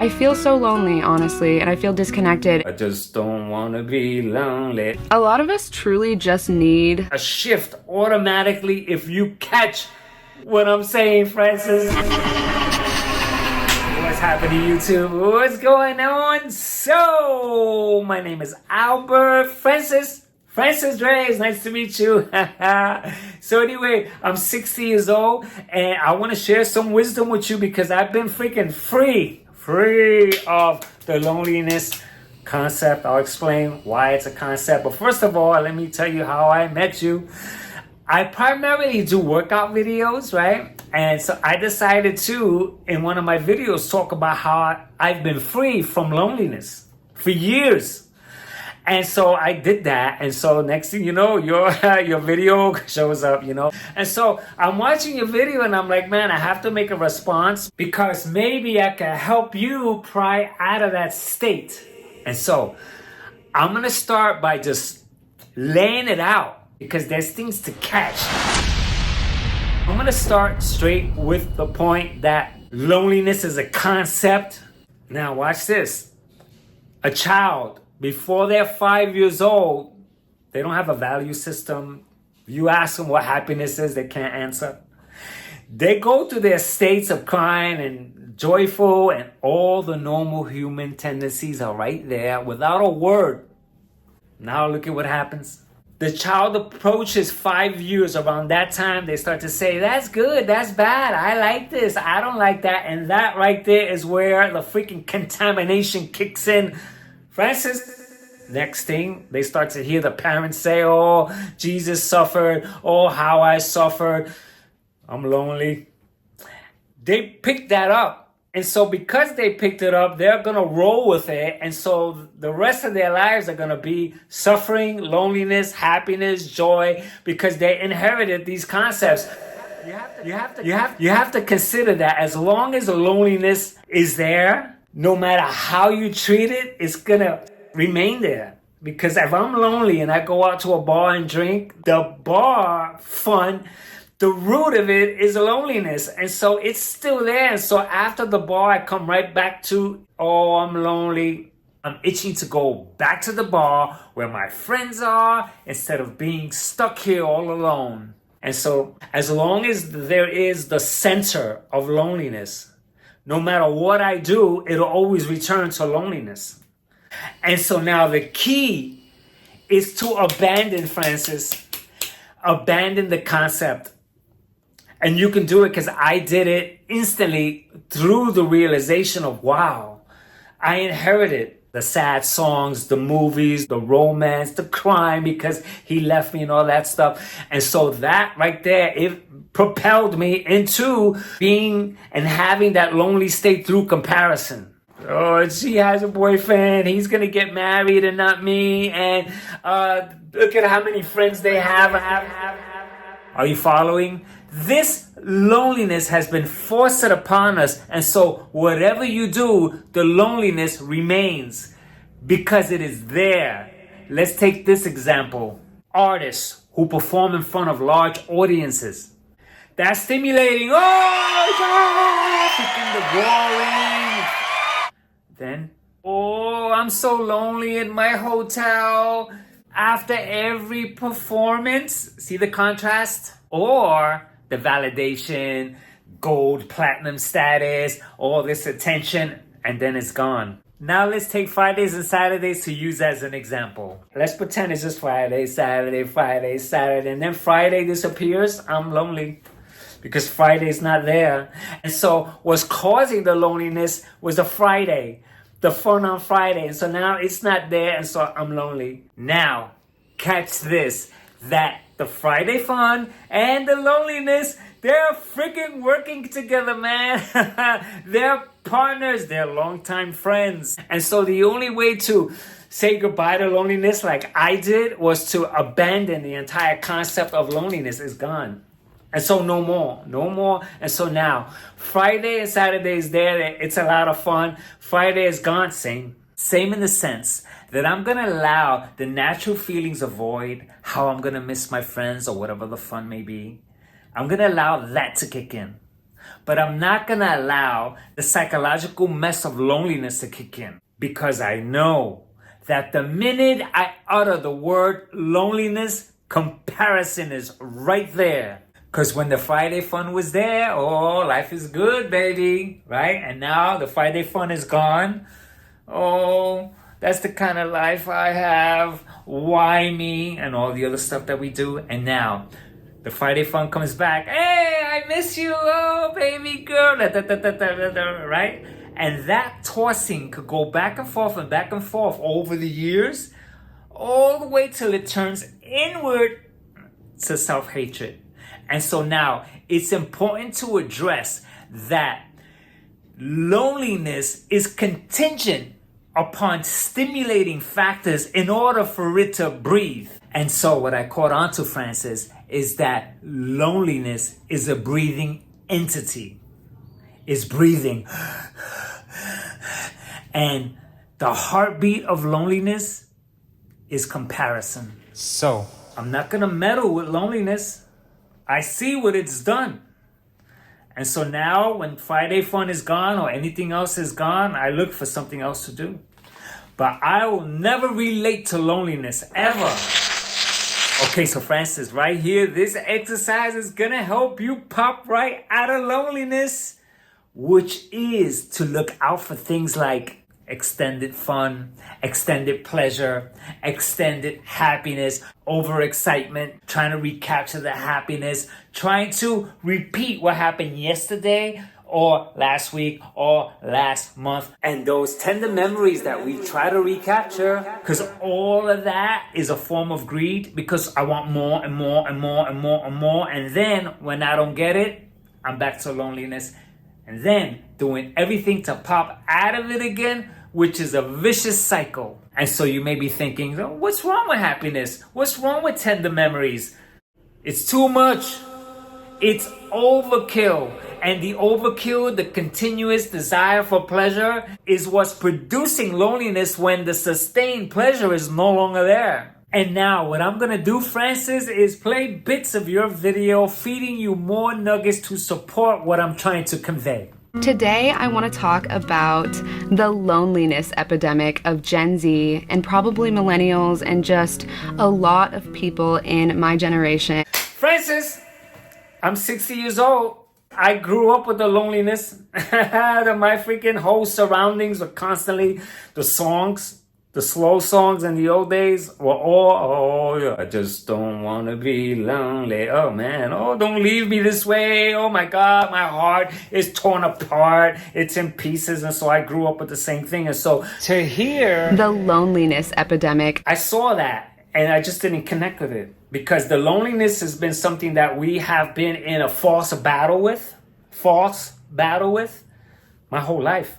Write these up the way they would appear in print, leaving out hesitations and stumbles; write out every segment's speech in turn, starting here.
I feel so lonely, honestly, and I feel disconnected. I just don't want to be lonely. A lot of us truly just need A shift automatically if you catch what I'm saying, Francis. What's happening, YouTube? What's going on? So, my name is Albert Francis. Francis Dre's, nice to meet you. So anyway, I'm 60 years old and I want to share some wisdom with you because I've been freaking free of the loneliness concept. I'll explain why it's a concept. But first of all, let me tell you how I met you. I primarily do workout videos, right? And so I decided to, in one of my videos, talk about how I've been free from loneliness for years. And so I did that. And so next thing you know, your video shows up, And so I'm watching your video and I'm like, man, I have to make a response because maybe I can help you pry out of that state. And so I'm going to start by just laying it out because there's things to catch. I'm going to start straight with the point that loneliness is a concept. Now watch this. A child, before they're 5 years old, they don't have a value system. You ask them what happiness is, they can't answer. They go through their states of crying and joyful, and all the normal human tendencies are right there without a word. Now look at what happens. The child approaches 5 years. Around that time, they start to say, that's good, that's bad, I like this, I don't like that. And that right there is where the freaking contamination kicks in. Francis, next thing, they start to hear the parents say, oh, Jesus suffered. Oh, how I suffered. I'm lonely. They picked that up. And so because they picked it up, they're going to roll with it. And so the rest of their lives are going to be suffering, loneliness, happiness, joy, because they inherited these concepts. You have to consider that as long as the loneliness is there, no matter how you treat it, it's gonna remain there. Because if I'm lonely and I go out to a bar and drink, the bar fun, the root of it is loneliness. And so it's still there. And so after the bar, I come right back to, oh, I'm lonely. I'm itching to go back to the bar where my friends are instead of being stuck here all alone. And so as long as there is the center of loneliness, no matter what I do, it'll always return to loneliness. And so now the key is to abandon, Francis. Abandon the concept. And you can do it because I did it instantly through the realization of, wow, I inherited the sad songs, the movies, the romance, the crime because he left me and all that stuff. And so that right there, it propelled me into being and having that lonely state through comparison. Oh, she has a boyfriend. He's going to get married and not me. And look at how many friends they have. Are you following? This loneliness has been forced upon us. And so whatever you do, the loneliness remains because it is there. Let's take this example. Artists who perform in front of large audiences. That's stimulating. Oh, freaking the roaring. Then, oh, I'm so lonely in my hotel after every performance. See the contrast? Or the validation, gold, platinum status, all this attention, and then it's gone. Now let's take Fridays and Saturdays to use as an example. Let's pretend it's just Friday, Saturday, and then Friday disappears. I'm lonely because Friday's not there. And so what's causing the loneliness was the Friday, the fun on Friday. And so now it's not there, and so I'm lonely. Now, catch this, that the Friday fun and the loneliness, they're freaking working together, man. They're partners, they're longtime friends. And so the only way to say goodbye to loneliness like I did was to abandon the entire concept of loneliness. Is gone. And so no more. And so now Friday and Saturday is there. It's a lot of fun. Friday is gone. Same in the sense that I'm going to allow the natural feelings of void, how I'm going to miss my friends or whatever the fun may be. I'm going to allow that to kick in. But I'm not gonna allow the psychological mess of loneliness to kick in, because I know that the minute I utter the word loneliness, comparison is right there. Because when the Friday fun was there, oh, life is good, baby, right? And now the Friday fun is gone. Oh, that's the kind of life I have. Why me? And all the other stuff that we do. And now the Friday fun comes back. Hey, I miss you. Oh, baby girl. Right? And that tossing could go back and forth over the years, all the way till it turns inward to self-hatred. And so now it's important to address that loneliness is contingent upon stimulating factors in order for it to breathe. And so what I caught on to, Francis, is that loneliness is a breathing entity. It's breathing. And the heartbeat of loneliness is comparison. So I'm not going to meddle with loneliness. I see what it's done. And so now when Friday fun is gone or anything else is gone, I look for something else to do. But I will never relate to loneliness, ever. Okay, so Francis, right here, this exercise is going to help you pop right out of loneliness, which is to look out for things like extended fun, extended pleasure, extended happiness, overexcitement, trying to recapture the happiness, trying to repeat what happened yesterday or last week or last month. And those tender memories that we try to recapture, because all of that is a form of greed, because I want more and more and more and more and more. And then when I don't get it, I'm back to loneliness. And then doing everything to pop out of it again, which is a vicious cycle. And so you may be thinking, oh, what's wrong with happiness? What's wrong with tender memories? It's too much. It's overkill. And the overkill, the continuous desire for pleasure, is what's producing loneliness when the sustained pleasure is no longer there. And now what I'm going to do, Francis, is play bits of your video feeding you more nuggets to support what I'm trying to convey. Today, I want to talk about the loneliness epidemic of Gen Z and probably millennials and just a lot of people in my generation. Francis, I'm 60 years old. I grew up with the loneliness. My freaking whole surroundings were constantly the songs. The slow songs in the old days were all, oh, I just don't want to be lonely. Oh, man. Oh, don't leave me this way. Oh, my God. My heart is torn apart. It's in pieces. And so I grew up with the same thing. And so to hear the loneliness epidemic, I saw that and I just didn't connect with it, because the loneliness has been something that we have been in a false battle with my whole life.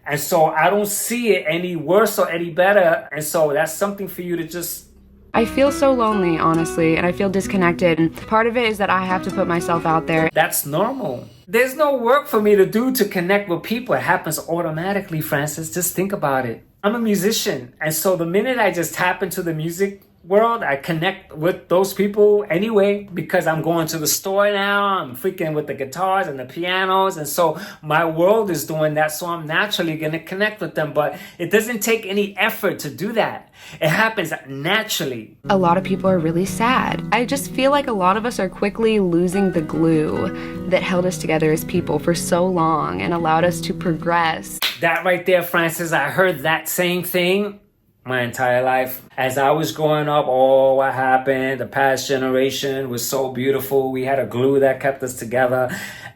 And so I don't see it any worse or any better. And so that's something for you to just... I feel so lonely, honestly, and I feel disconnected. And part of it is that I have to put myself out there. That's normal. There's no work for me to do to connect with people. It happens automatically, Francis. Just think about it. I'm a musician. And so the minute I just tap into the music world, I connect with those people anyway, because I'm going to the store now, I'm freaking with the guitars and the pianos, and so my world is doing that, so I'm naturally going to connect with them. But it doesn't take any effort to do that. It happens naturally. A lot of people are really sad. I just feel like a lot of us are quickly losing the glue that held us together as people for so long and allowed us to progress. That right there, Francis, I heard that same thing my entire life. As I was growing up, oh, what happened? The past generation was so beautiful. We had a glue that kept us together.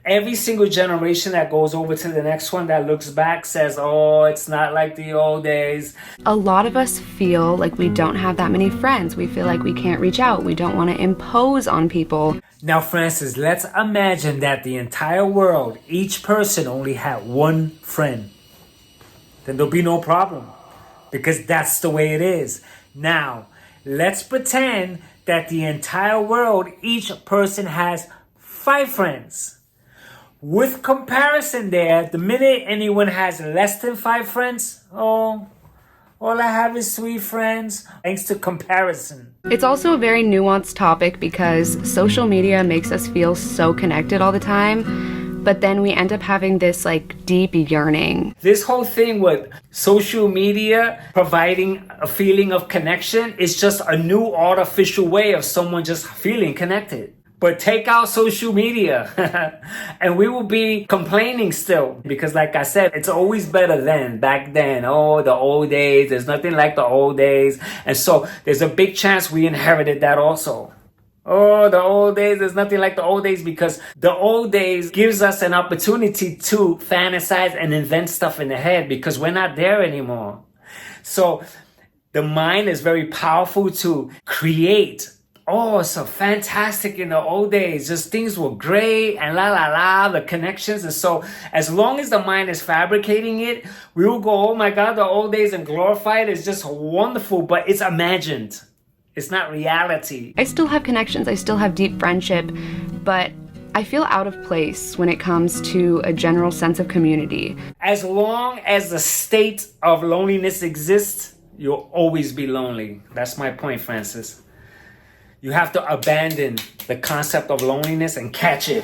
Every single generation that goes over to the next one that looks back says, oh, it's not like the old days. A lot of us feel like we don't have that many friends. We feel like we can't reach out. We don't want to impose on people. Now, Francis, let's imagine that the entire world, each person only had one friend. Then there'll be no problem, because that's the way it is. Now, let's pretend that the entire world, each person has 5 friends. With comparison there, the minute anyone has less than 5 friends, oh, all I have is 3 friends, thanks to comparison. It's also a very nuanced topic because social media makes us feel so connected all the time, but then we end up having this like deep yearning. This whole thing with social media providing a feeling of connection is just a new artificial way of someone just feeling connected. But take out social media and we will be complaining still. Because like I said, it's always better than back then. Oh, the old days. There's nothing like the old days. And so there's a big chance we inherited that also. Oh, the old days. There's nothing like the old days because the old days gives us an opportunity to fantasize and invent stuff in the head because we're not there anymore. So the mind is very powerful to create. Oh, so fantastic in the old days. Just things were great and the connections. And so as long as the mind is fabricating it, we will go, oh my God, the old days and glorify it is just wonderful, but it's imagined. It's not reality. I still have connections. I still have deep friendship, but I feel out of place when it comes to a general sense of community. As long as the state of loneliness exists, you'll always be lonely. That's my point, Francis. You have to abandon the concept of loneliness and catch it.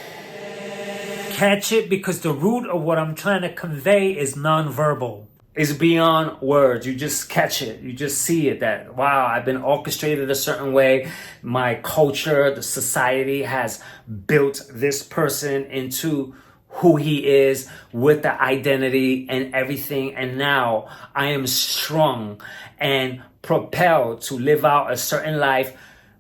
Catch it because the root of what I'm trying to convey is nonverbal. It's beyond words. You just catch it. You just see it that, wow, I've been orchestrated a certain way. My culture, the society has built this person into who he is with the identity and everything. And now I am strong and propelled to live out a certain life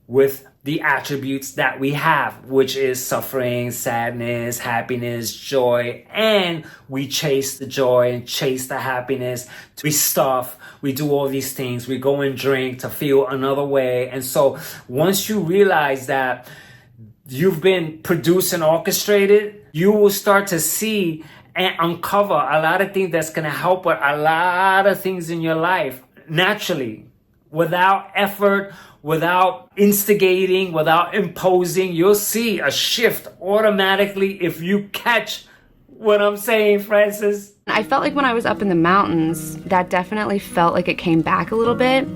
with the attributes that we have, which is suffering, sadness, happiness, joy, and we chase the joy and chase the happiness. We stuff, we do all these things, we go and drink to feel another way. And so once you realize that you've been produced and orchestrated, you will start to see and uncover a lot of things that's going to help with a lot of things in your life naturally, without effort, without instigating, without imposing. You'll see a shift automatically if you catch what I'm saying, Francis. I felt like when I was up in the mountains, that definitely felt like it came back a little bit.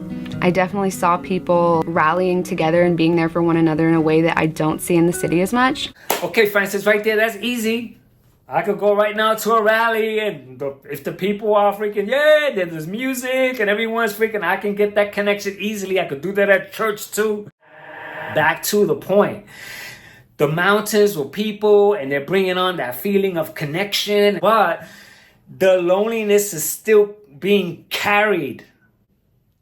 I definitely saw people rallying together and being there for one another in a way that I don't see in the city as much. Okay, Francis, right there, that's easy. I could go right now to a rally and if the people are freaking, yeah, then there's music and everyone's freaking, I can get that connection easily. I could do that at church too. Back to the point. The mountains were people and they're bringing on that feeling of connection, but the loneliness is still being carried.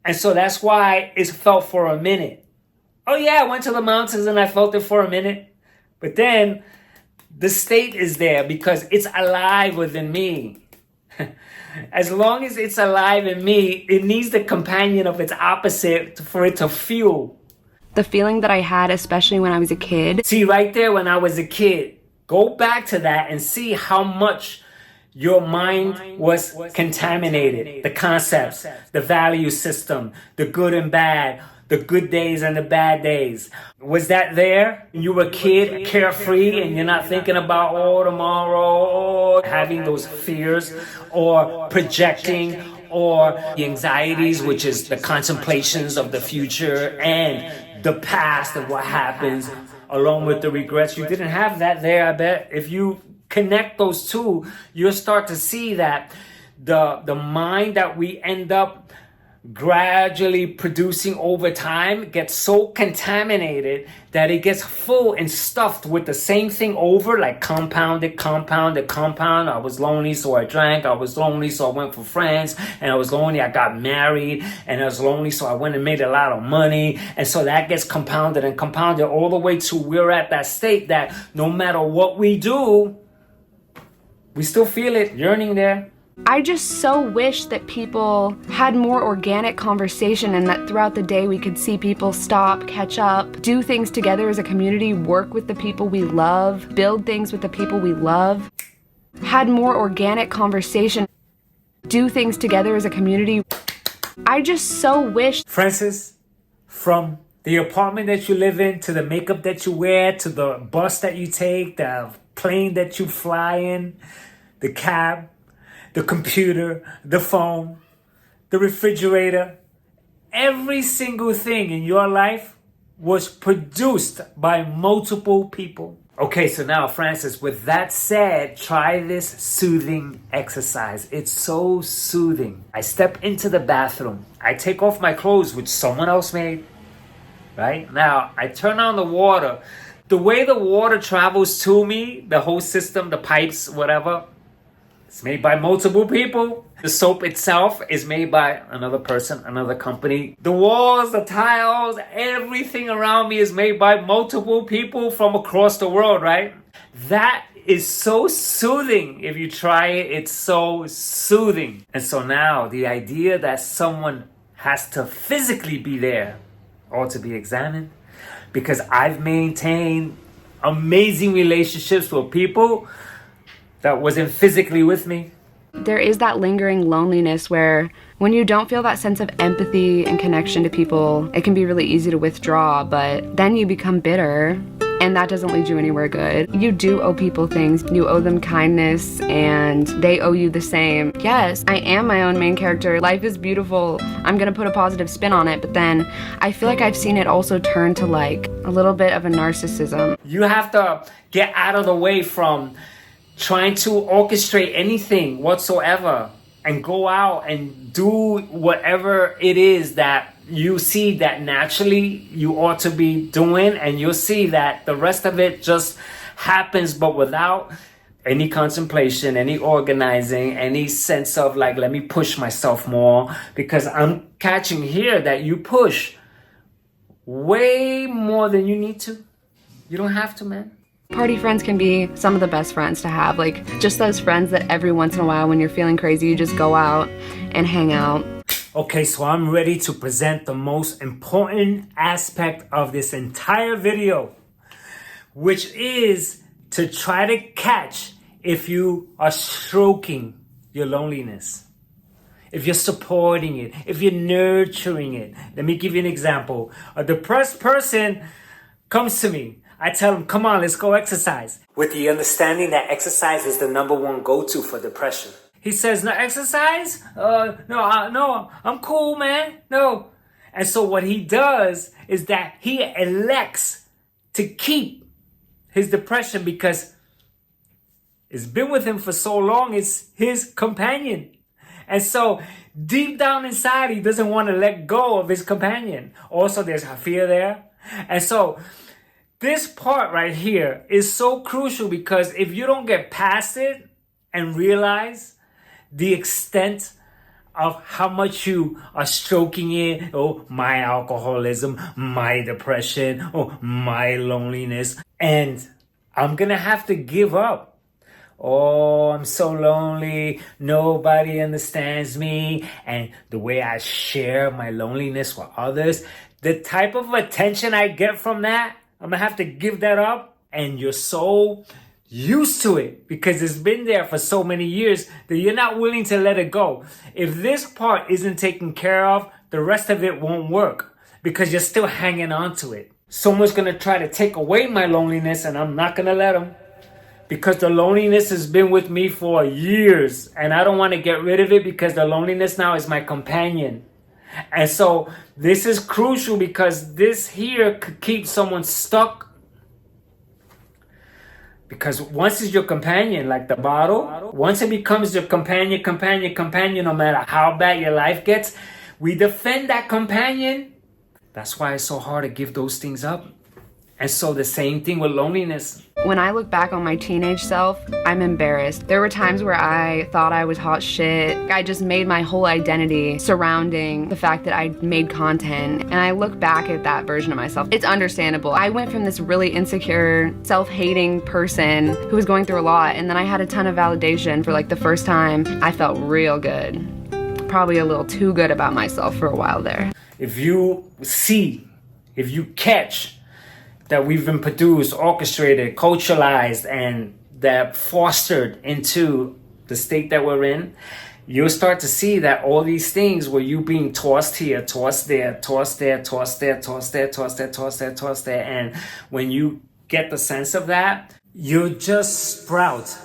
And so that's why it felt for a minute. Oh yeah, I went to the mountains and I felt it for a minute. But then the state is there because it's alive within me. As long as it's alive in me, it needs the companion of its opposite for it to fuel. The feeling that I had, especially when I was a kid. See, right there when I was a kid, go back to that and see how much your mind was contaminated. The concepts, the value system, the good and bad, the good days and the bad days. Was that there? You were a kid, carefree, and you're not thinking about, oh, tomorrow, or having those fears, or projecting, or the anxieties, which is the contemplations of the future and the past and what happens, along with the regrets. You didn't have that there, I bet. If you connect those two, you'll start to see that the mind that we end up gradually producing over time gets so contaminated that it gets full and stuffed with the same thing over, like compounded. I was lonely, so I drank. I was lonely, so I went for friends. And I was lonely, I got married. And I was lonely, so I went and made a lot of money. And so that gets compounded and compounded all the way to we're at that state that no matter what we do, we still feel it yearning there. I just so wish that people had more organic conversation and that throughout the day we could see people stop, catch up, do things together as a community, work with the people we love, build things with the people we love. Had more organic conversation, do things together as a community. I just so wish. Francis, from the apartment that you live in to the makeup that you wear to the bus that you take, the plane that you fly in, the cab, the computer, the phone, the refrigerator, every single thing in your life was produced by multiple people. Okay, so now, Francis, with that said, try this soothing exercise. It's so soothing. I step into the bathroom. I take off my clothes, which someone else made. Right? Now, I turn on the water. The way the water travels to me, the whole system, the pipes, whatever, it's made by multiple people. The soap itself is made by another person, another company. The walls, the tiles, everything around me is made by multiple people from across the world, right? That is so soothing. If you try it, it's so soothing. And so now the idea that someone has to physically be there or to be examined, because I've maintained amazing relationships with people that wasn't physically with me. There is that lingering loneliness where when you don't feel that sense of empathy and connection to people, it can be really easy to withdraw, but then you become bitter, and that doesn't lead you anywhere good. You do owe people things. You owe them kindness, and they owe you the same. Yes, I am my own main character. Life is beautiful. I'm gonna put a positive spin on it, but then I feel like I've seen it also turn to like a little bit of a narcissism. You have to get out of the way from trying to orchestrate anything whatsoever and go out and do whatever it is that you see that naturally you ought to be doing, and you'll see that the rest of it just happens, but without any contemplation, any organizing, any sense of like, let me push myself more, because I'm catching here that you push way more than you need to. You don't have to, man. Party friends can be some of the best friends to have, like just those friends that every once in a while when you're feeling crazy, you just go out and hang out. Okay, so I'm ready to present the most important aspect of this entire video, which is to try to catch if you are stroking your loneliness, if you're supporting it, if you're nurturing it. Let me give you an example. A depressed person comes to me. I tell him, come on, let's go exercise. With the understanding that exercise is the number one go-to for depression. He says, no, exercise? No, I'm cool, man. No. And so what he does is that he elects to keep his depression because it's been with him for so long. It's his companion. And so deep down inside, he doesn't want to let go of his companion. Also, there's fear there. And so this part right here is so crucial, because if you don't get past it and realize the extent of how much you are stroking it, oh, my alcoholism, my depression, oh, my loneliness, and I'm gonna have to give up. Oh, I'm so lonely, nobody understands me, and the way I share my loneliness with others, the type of attention I get from that, I'm gonna have to give that up. And you're so used to it because it's been there for so many years that you're not willing to let it go. If this part isn't taken care of, the rest of it won't work because you're still hanging on to it. Someone's gonna try to take away my loneliness, and I'm not gonna let them, because the loneliness has been with me for years, and I don't want to get rid of it because the loneliness now is my companion. And so this is crucial, because this here could keep someone stuck. Because once it's your companion, like the bottle, once it becomes your companion, no matter how bad your life gets, we defend that companion. That's why it's so hard to give those things up. And so the same thing with loneliness. When I look back on my teenage self, I'm embarrassed. There were times where I thought I was hot shit. I just made my whole identity surrounding the fact that I made content. And I look back at that version of myself. It's understandable. I went from this really insecure, self-hating person who was going through a lot, and then I had a ton of validation for like the first time. I felt real good. Probably a little too good about myself for a while there. If you catch that we've been produced, orchestrated, culturalized, and that fostered into the state that we're in, you'll start to see that all these things were you being tossed here, tossed there, tossed there, tossed there, tossed there, tossed there, tossed there, tossed there. And when you get the sense of that, you'll just sprout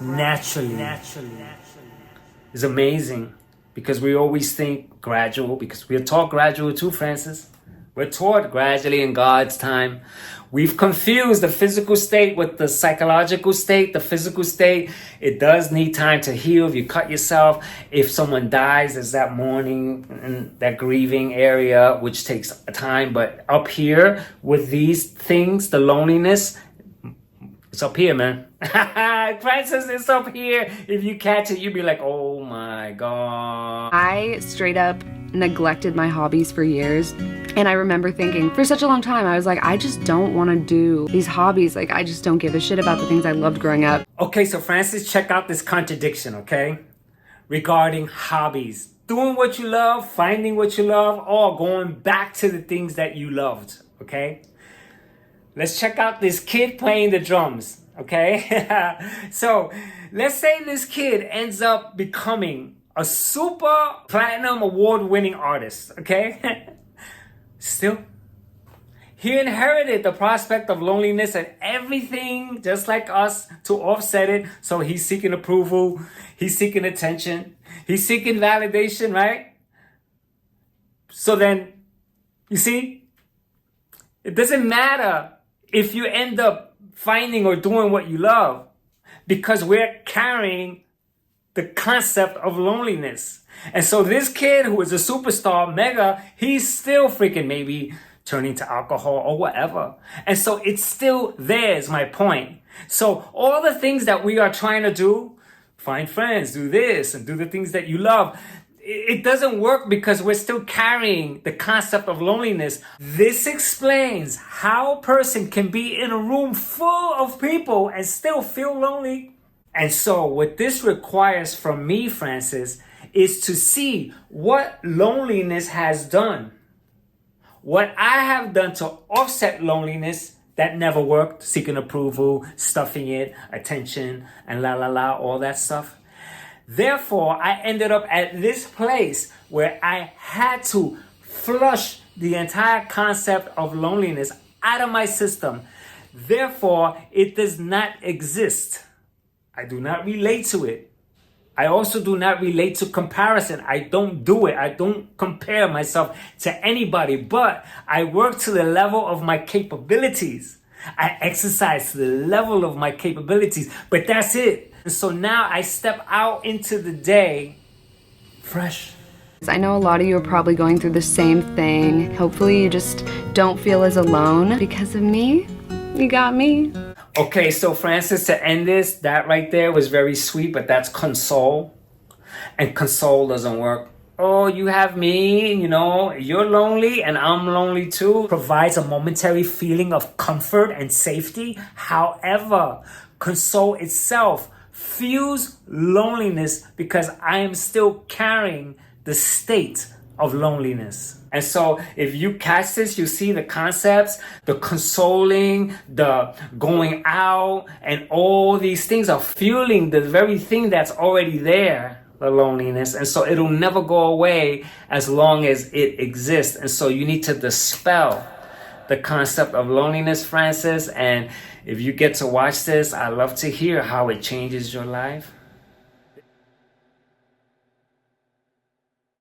naturally. It's amazing, because we always think gradual, because we're taught gradual too, Francis. We're taught gradually in God's time. We've confused the physical state with the psychological state. The physical state, it does need time to heal. If you cut yourself, if someone dies, there's that mourning and that grieving area, which takes time. But up here with these things, the loneliness, it's up here, man. Francis, it's up here. If you catch it, you'll be like, oh my God. I straight up neglected my hobbies for years. And I remember thinking for such a long time, I was like, I just don't want to do these hobbies. Like, I just don't give a shit about the things I loved growing up. Okay, so Francis, check out this contradiction, okay? Regarding hobbies. Doing what you love, finding what you love, or going back to the things that you loved, okay? Let's check out this kid playing the drums, okay? So let's say this kid ends up becoming a super platinum award-winning artist, okay? Still, he inherited the prospect of loneliness and everything, just like us, to offset it. So he's seeking approval, he's seeking attention, he's seeking validation, right? So then, you see, it doesn't matter if you end up finding or doing what you love, because we're carrying the concept of loneliness. And so this kid who is a superstar, mega, he's still freaking maybe turning to alcohol or whatever. And so it's still there is my point. So all the things that we are trying to do, find friends, do this and do the things that you love, it doesn't work because we're still carrying the concept of loneliness. This explains how a person can be in a room full of people and still feel lonely. And so what this requires from me, Francis, is to see what loneliness has done. What I have done to offset loneliness that never worked, seeking approval, stuffing it, attention, and all that stuff. Therefore, I ended up at this place where I had to flush the entire concept of loneliness out of my system. Therefore, it does not exist. I do not relate to it. I also do not relate to comparison. I don't do it. I don't compare myself to anybody, but I work to the level of my capabilities. I exercise to the level of my capabilities, but that's it. And so now I step out into the day fresh. I know a lot of you are probably going through the same thing. Hopefully you just don't feel as alone because of me. You got me. Okay, so Francis, to end this, that right there was very sweet, but that's console. And console doesn't work. Oh, you have me, you're lonely and I'm lonely too. Provides a momentary feeling of comfort and safety. However, console itself fuels loneliness because I am still carrying the state of loneliness. And so if you catch this, you see the concepts, the consoling, the going out, and all these things are fueling the very thing that's already there, the loneliness. And so it'll never go away as long as it exists. And so you need to dispel the concept of loneliness, Francis. And if you get to watch this, I'd love to hear how it changes your life.